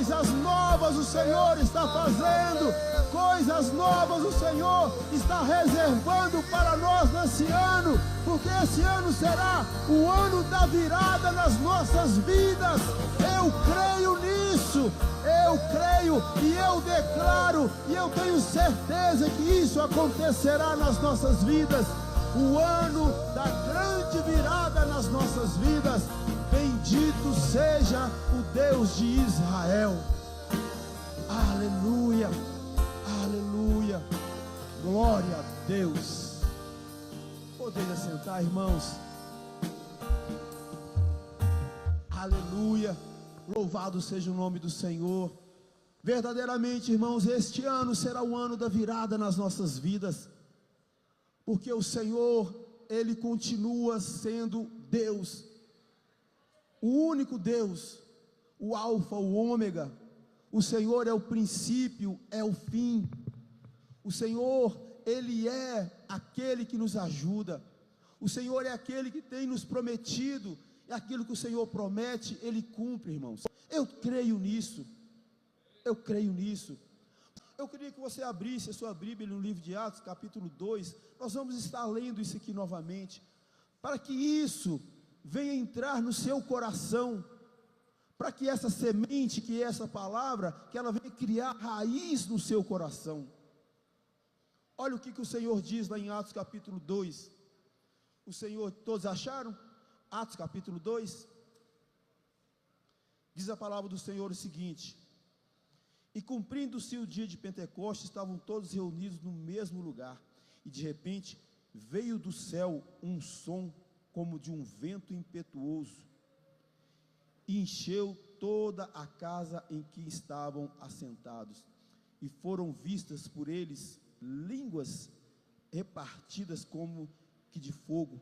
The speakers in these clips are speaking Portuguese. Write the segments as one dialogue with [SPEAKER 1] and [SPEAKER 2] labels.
[SPEAKER 1] Coisas novas o Senhor está fazendo, coisas novas o Senhor está reservando para nós nesse ano, porque esse ano será o ano da virada nas nossas vidas. Eu creio nisso, eu creio e eu declaro, e eu tenho certeza que isso acontecerá nas nossas vidas. O ano da grande virada nas nossas vidas. Bendito seja o Deus de Israel. Aleluia, aleluia, glória a Deus. Podem assentar, irmãos. Aleluia, louvado seja o nome do Senhor. Verdadeiramente, irmãos, este ano será o ano da virada nas nossas vidas, porque o Senhor, Ele continua sendo Deus, o único Deus, o Alfa, o Ômega. O Senhor é o princípio, é o fim. O Senhor, Ele é aquele que nos ajuda. O Senhor é aquele que tem nos prometido, e aquilo que o Senhor promete, Ele cumpre, irmãos. Eu creio nisso, eu creio nisso. Eu queria que você abrisse a sua Bíblia no livro de Atos, capítulo 2, nós vamos estar lendo isso aqui novamente, para que isso venha entrar no seu coração, para que essa semente, que é essa palavra, que ela venha criar raiz no seu coração. Olha o que o Senhor diz lá em Atos capítulo 2, o Senhor, todos acharam? Atos capítulo 2, diz a palavra do Senhor o seguinte: e cumprindo-se o dia de Pentecostes, estavam todos reunidos no mesmo lugar, e de repente veio do céu um som como de um vento impetuoso, e encheu toda a casa em que estavam assentados, e foram vistas por eles línguas repartidas como que de fogo,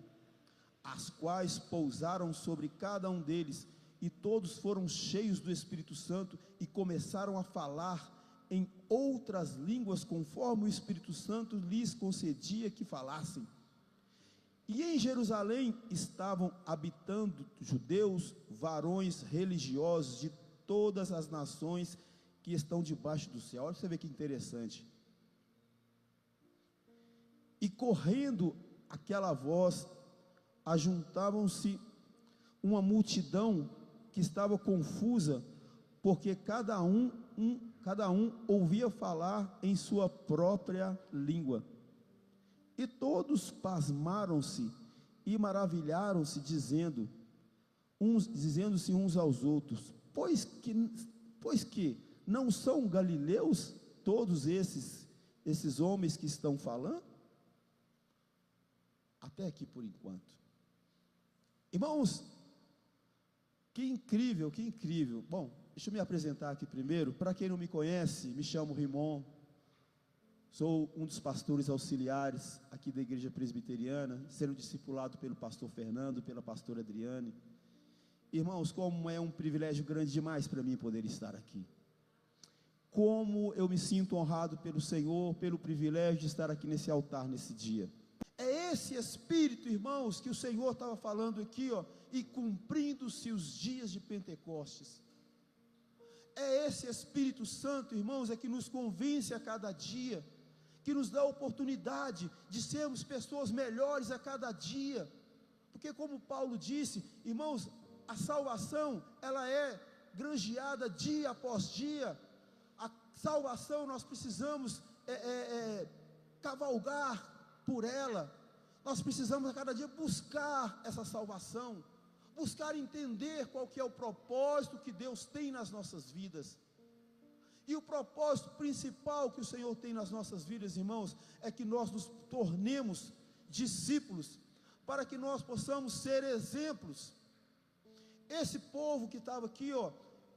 [SPEAKER 1] as quais pousaram sobre cada um deles, e todos foram cheios do Espírito Santo, e começaram a falar em outras línguas, conforme o Espírito Santo lhes concedia que falassem. E em Jerusalém estavam habitando judeus, varões religiosos de todas as nações que estão debaixo do céu. Olha, você vê que interessante. E correndo aquela voz, ajuntavam-se uma multidão que estava confusa, porque cada um ouvia falar em sua própria língua. E todos pasmaram-se e maravilharam-se, dizendo-se uns aos outros: pois que não são galileus todos esses homens que estão falando? Até aqui por enquanto. Irmãos, que incrível, que incrível. Bom, deixa eu me apresentar aqui primeiro. Para quem não me conhece, me chamo Rimon, sou um dos pastores auxiliares aqui da igreja presbiteriana, sendo discipulado pelo pastor Fernando, pela pastora Adriane. Irmãos, como é um privilégio grande demais para mim poder estar aqui. Como eu me sinto honrado pelo Senhor, pelo privilégio de estar aqui nesse altar nesse dia. É esse Espírito, irmãos, que o Senhor estava falando aqui, ó, e cumprindo-se os dias de Pentecostes. É esse Espírito Santo, irmãos, é que nos convence a cada dia, que nos dá a oportunidade de sermos pessoas melhores a cada dia, porque como Paulo disse, irmãos, a salvação, ela é granjeada dia após dia. A salvação nós precisamos cavalgar por ela, nós precisamos a cada dia buscar essa salvação, buscar entender qual que é o propósito que Deus tem nas nossas vidas. E o propósito principal que o Senhor tem nas nossas vidas, irmãos, é que nós nos tornemos discípulos, para que nós possamos ser exemplos. Esse povo que estava aqui, ó,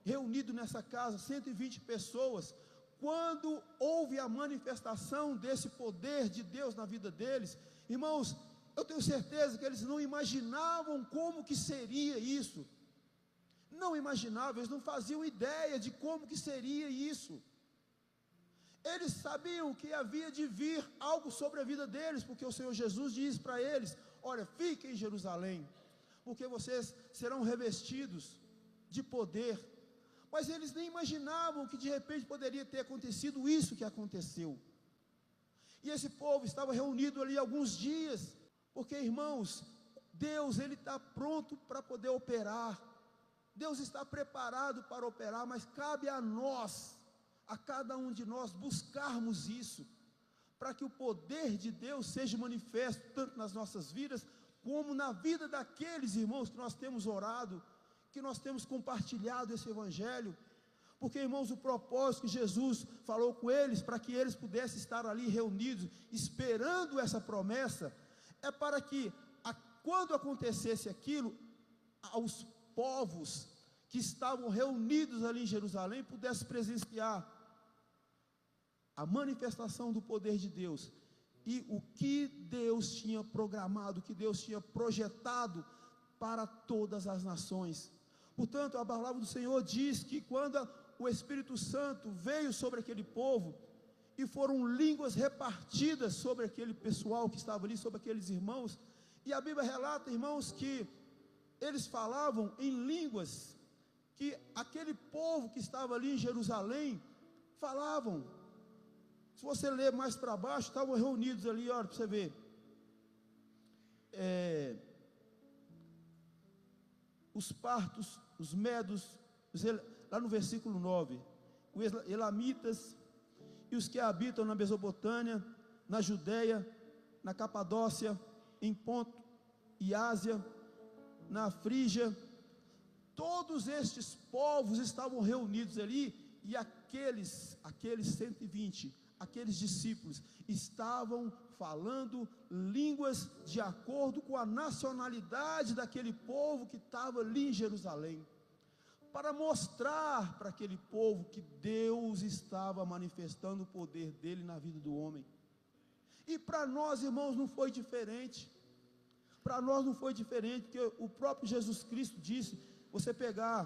[SPEAKER 1] reunido nessa casa, 120 pessoas, quando houve a manifestação desse poder de Deus na vida deles, irmãos, eu tenho certeza que eles não imaginavam como que seria isso, não imaginavam, eles não faziam ideia de como que seria isso. Eles sabiam que havia de vir algo sobre a vida deles, porque o Senhor Jesus diz para eles: olha, fiquem em Jerusalém, porque vocês serão revestidos de poder. mas eles nem imaginavam que de repente poderia ter acontecido isso que aconteceu. E esse povo estava reunido ali alguns dias, porque, irmãos, Deus, Ele está pronto para poder operar, Deus está preparado para operar, mas cabe a nós, a cada um de nós, buscarmos isso, para que o poder de Deus seja manifesto, tanto nas nossas vidas, como na vida daqueles irmãos que nós temos orado, que nós temos compartilhado esse Evangelho, porque, irmãos, o propósito que Jesus falou com eles, para que eles pudessem estar ali reunidos, esperando essa promessa, é para que, quando acontecesse aquilo, aos povos que estavam reunidos ali em Jerusalém, pudessem presenciar a manifestação do poder de Deus, e o que Deus tinha programado, o que Deus tinha projetado para todas as nações. Portanto, a palavra do Senhor diz que quando o Espírito Santo veio sobre aquele povo, e foram línguas repartidas sobre aquele pessoal que estava ali, sobre aqueles irmãos, e a Bíblia relata, irmãos, que eles falavam em línguas, que aquele povo que estava ali em Jerusalém, falavam. Se você ler mais para baixo, estavam reunidos ali, olha, para você ver, os partos, os medos, lá no versículo 9, os elamitas, e os que habitam na Mesopotâmia, na Judéia, na Capadócia, em Ponto e Ásia, na Frígia, todos estes povos estavam reunidos ali, e aqueles 120, aqueles discípulos, estavam falando línguas de acordo com a nacionalidade daquele povo que estava ali em Jerusalém, para mostrar para aquele povo que Deus estava manifestando o poder dele na vida do homem. E para nós, irmãos, não foi diferente. Para nós não foi diferente, porque o próprio Jesus Cristo disse, você pegar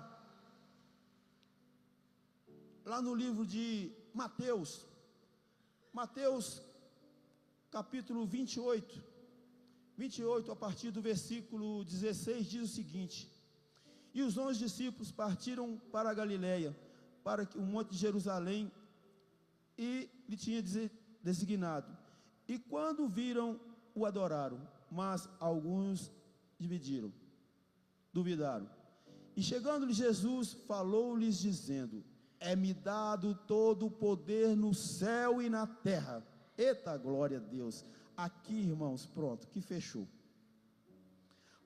[SPEAKER 1] lá no livro de Mateus capítulo 28, a partir do versículo 16, diz o seguinte: e os 11 discípulos partiram para a Galileia, para o monte de Jerusalém, e lhe tinha designado, e quando viram, o adoraram, mas alguns duvidaram, e chegando-lhe Jesus, falou-lhes dizendo, é-me dado todo o poder no céu e na terra. Eita, glória a Deus. Aqui, irmãos, pronto, que fechou.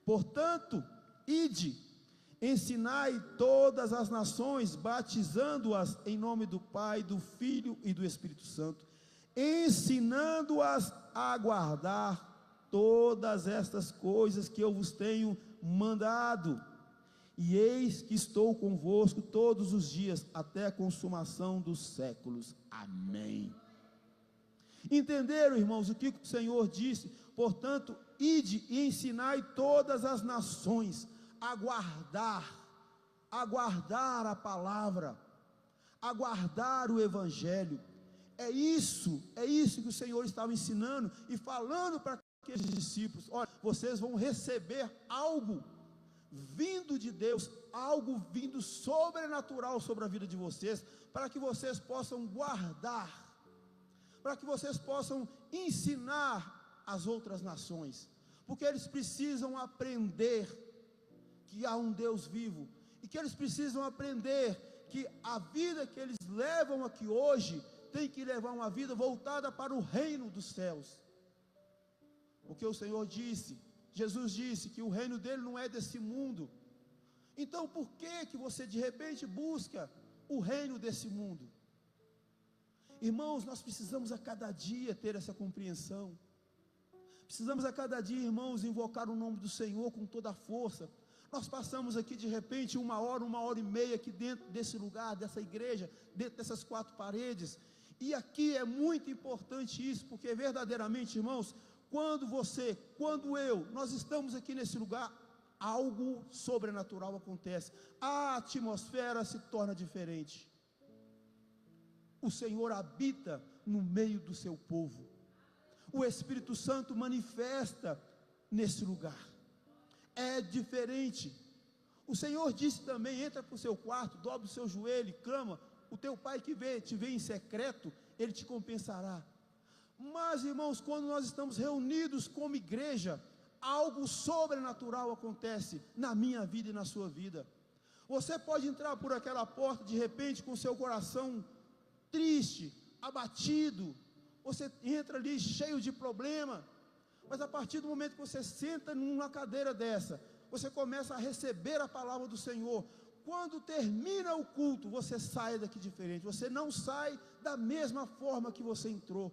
[SPEAKER 1] Portanto, ide, ensinai todas as nações, batizando-as em nome do Pai, do Filho e do Espírito Santo, ensinando-as a guardar todas estas coisas que eu vos tenho mandado. E eis que estou convosco todos os dias, até a consumação dos séculos. Amém. Entenderam, irmãos, o que o Senhor disse? Portanto, ide e ensinai todas as nações a guardar a palavra, a guardar o Evangelho. É isso que o Senhor estava ensinando e falando para aqueles discípulos: olha, vocês vão receber algo vindo de Deus, algo vindo sobrenatural sobre a vida de vocês, para que vocês possam guardar, para que vocês possam ensinar as outras nações, porque eles precisam aprender que há um Deus vivo, e que eles precisam aprender que a vida que eles levam aqui hoje, tem que levar uma vida voltada para o reino dos céus, porque o Senhor disse, Jesus disse que o reino dele não é desse mundo. Então por que você de repente busca o reino desse mundo? Irmãos, nós precisamos a cada dia ter essa compreensão, precisamos a cada dia, irmãos, invocar o nome do Senhor com toda a força. Nós passamos aqui de repente 1 hora e meia aqui dentro desse lugar, dessa igreja, dentro dessas 4 paredes, e aqui é muito importante isso, porque verdadeiramente, irmãos, quando nós estamos aqui nesse lugar, algo sobrenatural acontece, a atmosfera se torna diferente, o Senhor habita no meio do seu povo, o Espírito Santo manifesta nesse lugar, é diferente, O Senhor disse também: entra para o seu quarto, dobra o seu joelho e clama, o teu pai que te vê em secreto, ele te compensará. Mas, irmãos, quando nós estamos reunidos como igreja, algo sobrenatural acontece na minha vida e na sua vida. Você pode entrar por aquela porta de repente com seu coração triste, abatido, você entra ali cheio de problema, mas a partir do momento que você senta numa cadeira dessa, você começa a receber a palavra do Senhor. Quando termina o culto, você sai daqui diferente, você não sai da mesma forma que você entrou.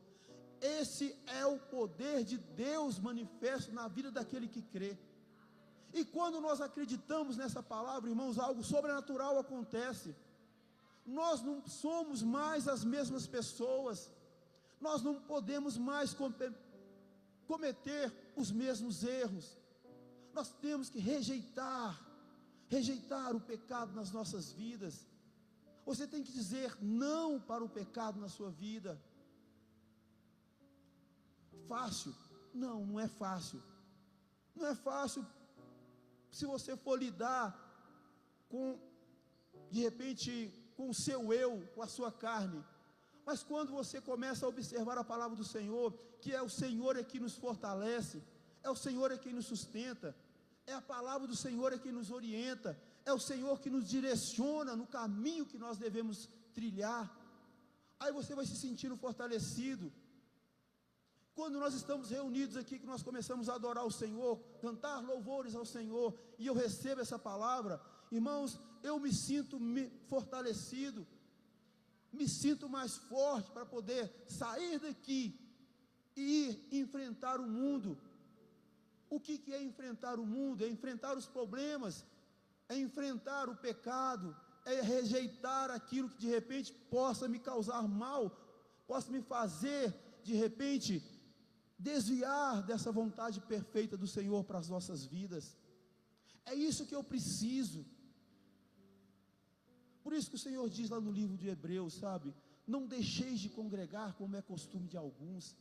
[SPEAKER 1] Esse é o poder de Deus manifesto na vida daquele que crê. E quando nós acreditamos nessa palavra, irmãos, algo sobrenatural acontece. Nós não somos mais as mesmas pessoas, nós não podemos mais cometer os mesmos erros. Nós temos que rejeitar o pecado nas nossas vidas. Você tem que dizer não para o pecado na sua vida. Fácil? Não, não é fácil. Não é fácil se você for lidar com, de repente, com o seu eu, com a sua carne. Mas quando você começa a observar a palavra do Senhor, que é o Senhor é que nos fortalece, é o Senhor é quem nos sustenta, é a palavra do Senhor é quem nos orienta, é o Senhor que nos direciona no caminho que nós devemos trilhar. Aí você vai se sentindo fortalecido. Quando nós estamos reunidos aqui, que nós começamos a adorar o Senhor, cantar louvores ao Senhor, e eu recebo essa palavra, irmãos, eu me sinto fortalecido, me sinto mais forte para poder sair daqui e ir enfrentar o mundo. O que é enfrentar o mundo? É enfrentar os problemas, é enfrentar o pecado, é rejeitar aquilo que de repente possa me causar mal, possa me fazer de repente desviar dessa vontade perfeita do Senhor para as nossas vidas. É isso que eu preciso. Por isso que o Senhor diz lá no livro de Hebreus, sabe? Não deixeis de congregar como é costume de alguns.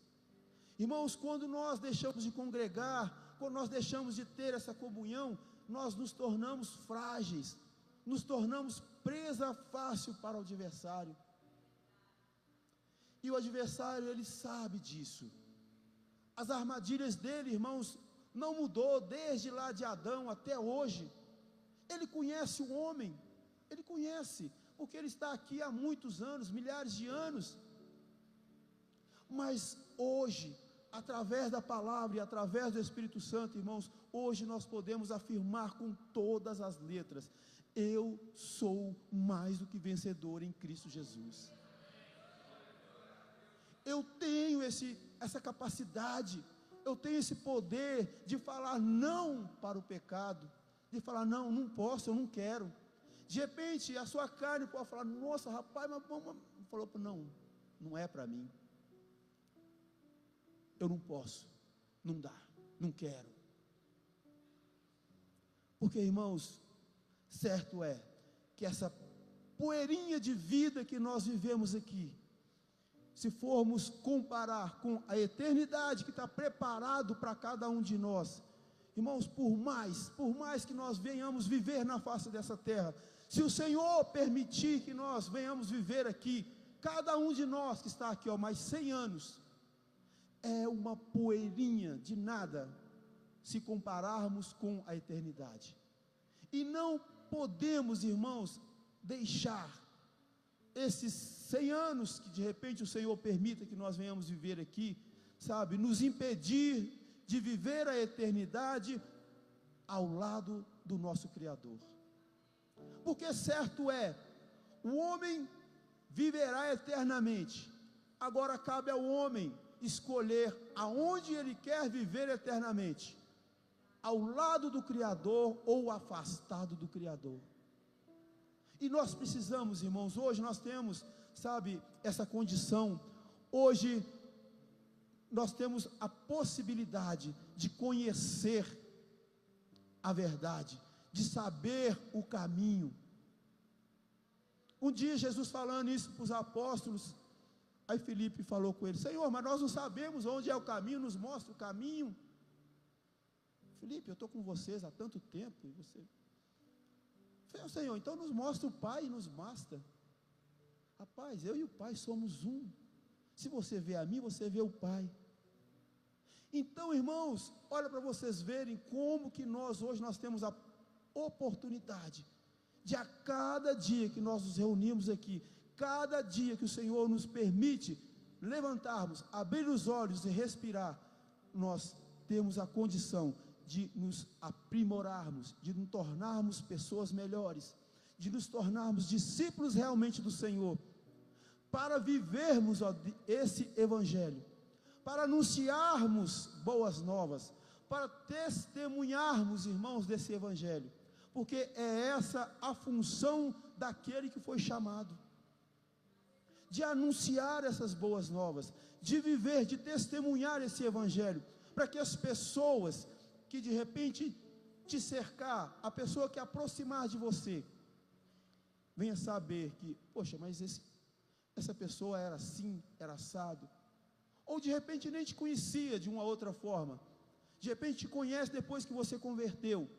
[SPEAKER 1] Irmãos, quando nós deixamos de congregar, quando nós deixamos de ter essa comunhão, nós nos tornamos frágeis, nos tornamos presa fácil para o adversário. E o adversário, ele sabe disso. As armadilhas dele, irmãos, não mudou desde lá de Adão até hoje. Ele conhece o homem, ele conhece, porque ele está aqui há muitos anos, milhares de anos. Mas hoje, através da palavra e através do Espírito Santo, irmãos, hoje nós podemos afirmar com todas as letras: eu sou mais do que vencedor em Cristo Jesus. Eu tenho essa capacidade, eu tenho esse poder de falar não para o pecado, de falar não, não posso, eu não quero. De repente a sua carne pode falar: nossa rapaz, mas falou, não, não é para mim, eu não posso, não dá, não quero. Porque, irmãos, certo é que essa poeirinha de vida que nós vivemos aqui, se formos comparar com a eternidade que está preparado para cada um de nós, irmãos, por mais que nós venhamos viver na face dessa terra, se o Senhor permitir que nós venhamos viver aqui, cada um de nós que está aqui, mais 100 anos, é uma poeirinha de nada, se compararmos com a eternidade. E não podemos, irmãos, deixar esses 100 anos que de repente o Senhor permita que nós venhamos viver aqui, sabe, nos impedir de viver a eternidade ao lado do nosso Criador. Porque certo é, o homem viverá eternamente, agora cabe ao homem escolher aonde ele quer viver eternamente, ao lado do Criador ou afastado do Criador. E nós precisamos, irmãos, hoje nós temos, sabe, essa condição. Hoje nós temos a possibilidade de conhecer a verdade, de saber o caminho. Um dia Jesus falando isso para os apóstolos, aí Filipe falou com ele: Senhor, mas nós não sabemos onde é o caminho, nos mostra o caminho. Filipe, eu estou com vocês há tanto tempo, e você... Falei, Senhor, então nos mostra o Pai e nos basta. Rapaz, eu e o Pai somos um. Se você vê a mim, você vê o Pai. Então, irmãos, olha para vocês verem como que hoje nós temos a oportunidade de a cada dia que nós nos reunimos aqui, cada dia que o Senhor nos permite levantarmos, abrir os olhos e respirar, nós temos a condição de nos aprimorarmos, de nos tornarmos pessoas melhores, de nos tornarmos discípulos realmente do Senhor, para vivermos esse Evangelho, para anunciarmos boas novas, para testemunharmos, irmãos, desse Evangelho, porque é essa a função daquele que foi chamado, de anunciar essas boas novas, de viver, de testemunhar esse Evangelho, para que as pessoas que de repente te cercar, a pessoa que aproximar de você, venha saber que, poxa, mas essa pessoa era assim, era assado, ou de repente nem te conhecia de uma outra forma, de repente te conhece depois que você converteu,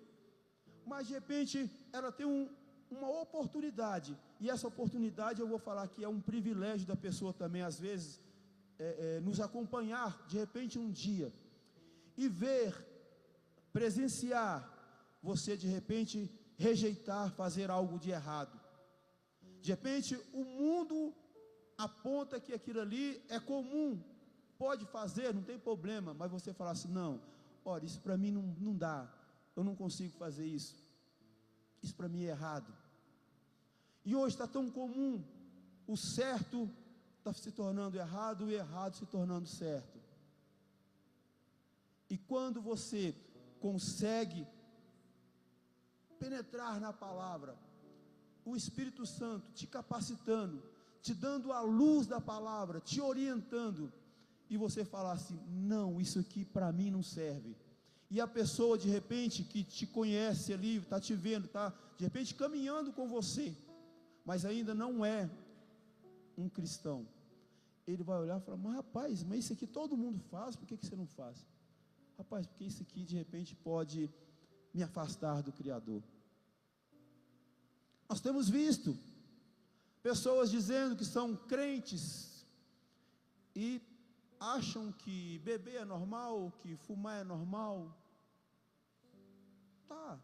[SPEAKER 1] mas de repente ela tem uma oportunidade, e essa oportunidade eu vou falar que é um privilégio da pessoa também, às vezes, nos acompanhar, de repente um dia, e ver, presenciar, você de repente rejeitar, fazer algo de errado, de repente o mundo aponta que aquilo ali é comum, pode fazer, não tem problema, mas você fala assim, não, olha, isso para mim não dá, eu não consigo fazer isso para mim é errado, e hoje está tão comum, o certo está se tornando errado, o errado se tornando certo, e quando você consegue penetrar na palavra, o Espírito Santo te capacitando, te dando a luz da palavra, te orientando, e você falar assim, não, isso aqui para mim não serve, e a pessoa de repente que te conhece ali, está te vendo, está de repente caminhando com você, mas ainda não é um cristão, ele vai olhar e falar, mas rapaz, mas isso aqui todo mundo faz, por que você não faz? Rapaz, porque isso aqui de repente pode me afastar do Criador. Nós temos visto pessoas dizendo que são crentes e acham que beber é normal, que fumar é normal. Tá.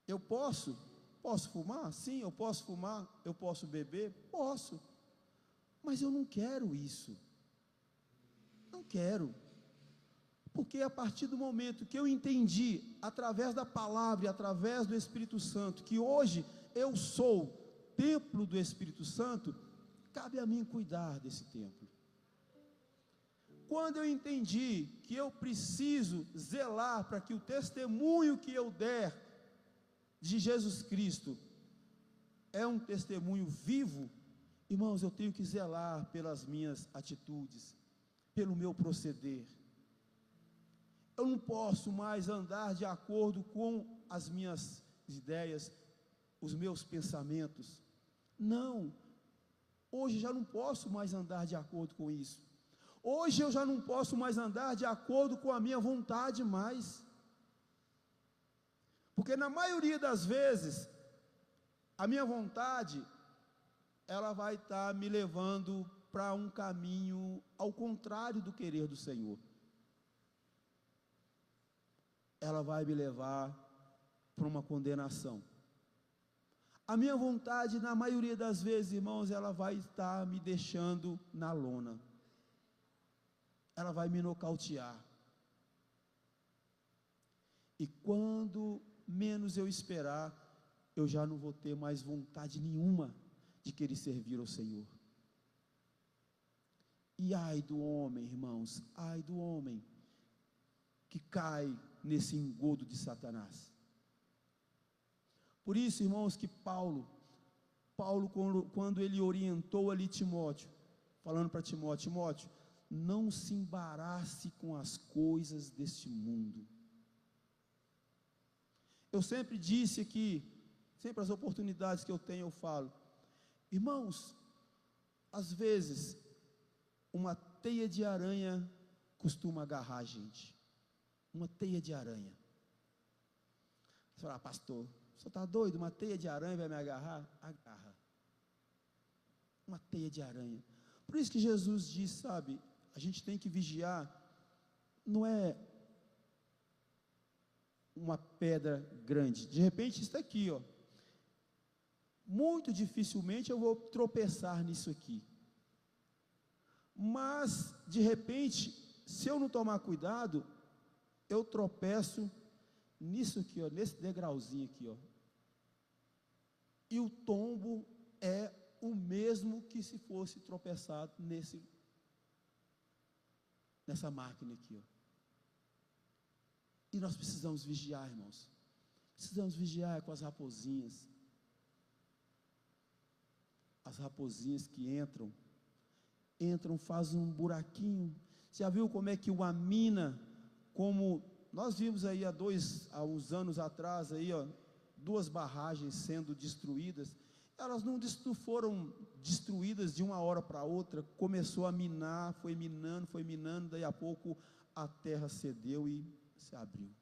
[SPEAKER 1] Eu posso fumar? Sim, eu posso fumar. Eu posso beber? Posso. Mas eu não quero isso. Não quero. Porque a partir do momento que eu entendi, através da palavra e através do Espírito Santo, que hoje eu sou templo do Espírito Santo, cabe a mim cuidar desse templo. Quando eu entendi que eu preciso zelar para que o testemunho que eu der de Jesus Cristo é um testemunho vivo, irmãos, eu tenho que zelar pelas minhas atitudes, pelo meu proceder. Eu não posso mais andar de acordo com as minhas ideias, os meus pensamentos. Não, hoje já não posso mais andar de acordo com isso. Hoje eu já não posso mais andar de acordo com a minha vontade mais. Porque na maioria das vezes, a minha vontade, ela vai estar me levando para um caminho ao contrário do querer do Senhor. Ela vai me levar para uma condenação. A minha vontade, na maioria das vezes, irmãos, ela vai estar me deixando na lona. Ela vai me nocautear. E quando menos eu esperar, eu já não vou ter mais vontade nenhuma de querer servir ao Senhor. E ai do homem, irmãos, ai do homem que cai nesse engodo de Satanás. Por isso, irmãos, que Paulo, quando ele orientou ali Timóteo, falando para Timóteo, não se embarace com as coisas deste mundo. Eu sempre disse aqui, sempre as oportunidades que eu tenho eu falo, irmãos, às vezes, uma teia de aranha costuma agarrar a gente, uma teia de aranha. Você fala, pastor, o senhor está doido? Uma teia de aranha vai me agarrar? Agarra. Uma teia de aranha. Por isso que Jesus diz, sabe, a gente tem que vigiar, não é uma pedra grande, de repente isso aqui, ó, muito dificilmente eu vou tropeçar nisso aqui, mas de repente, se eu não tomar cuidado, eu tropeço nisso aqui, ó, nesse degrauzinho aqui, ó, e o tombo é o mesmo que se fosse tropeçado nessa máquina aqui, ó. E nós precisamos vigiar, irmãos. Precisamos vigiar com as raposinhas. As raposinhas que entram, fazem um buraquinho. Você já viu como é que uma mina, como nós vimos aí há uns anos atrás, aí, ó, 2 barragens sendo destruídas, elas não foram destruídas de uma hora para outra, começou a minar, foi minando, daí a pouco a terra cedeu e se abriu.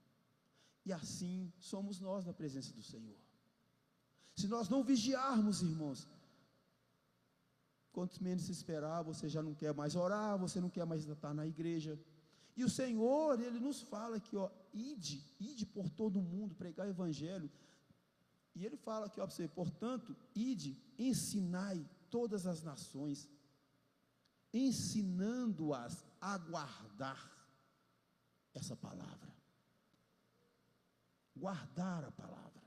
[SPEAKER 1] E assim somos nós na presença do Senhor. Se nós não vigiarmos, irmãos, quanto menos se esperar, você já não quer mais orar, você não quer mais estar na igreja. E o Senhor, Ele nos fala aqui, ó, ide por todo mundo, pregar o evangelho. E Ele fala aqui, ó, para você, portanto, ide, ensinai todas as nações, ensinando-as a guardar essa palavra. Guardar a palavra.